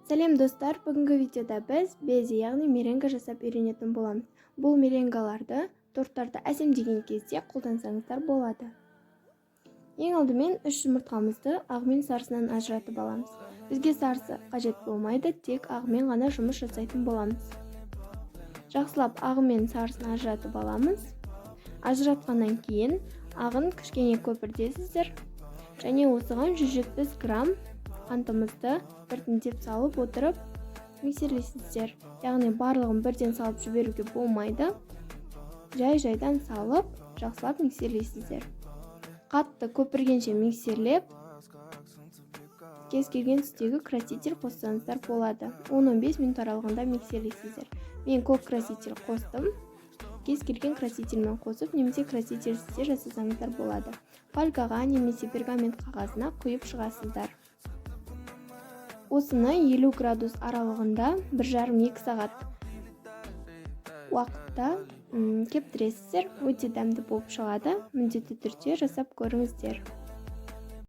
Сәлем достар, бүгінгі видеода біз безе, яғни меренга жасап үйренетін боламыз. Бұл меренгаларды торттарды әсемдеген кезде қолдансаңыздар болады. Ең алдымен 3 жұмыртқамызды ағы мен сарысынан ажыратып аламыз. Бізге сарысы қажет болмайды, тек ағымен ғана жұмыс жасайтын боламыз. Жақсылап ағы мен сарысын ажыратып аламыз. Ажыратқаннан кейін ағын кішкене көпіртесіздер және осыған 170 грамм қантымызды біртіндеп салып отырып миксерлейсіздер. Яғни барлығын бірден салып жіберуге болмайды. Жай-жайдан салып, жақсылап миксерлейсіздер. Қатты көпіргенше миксерлеп, кез келген түстегі краситель қоссаңыздар болады. 10-15 минут аралығында миксерлейсіздер. Мен көк краситель қостым. Кез келген красительмен қосып, немесе красительсіз де жасасаңыздар болады. Фольгаға немесе пергамент қағазына құйып шығасыздар. Осыны 50 градус аралығында 1,5-2 сағат уақытта кептіресіздер. Өте дәмді болып шығады. Міндетті түрде жасап көріңіздер.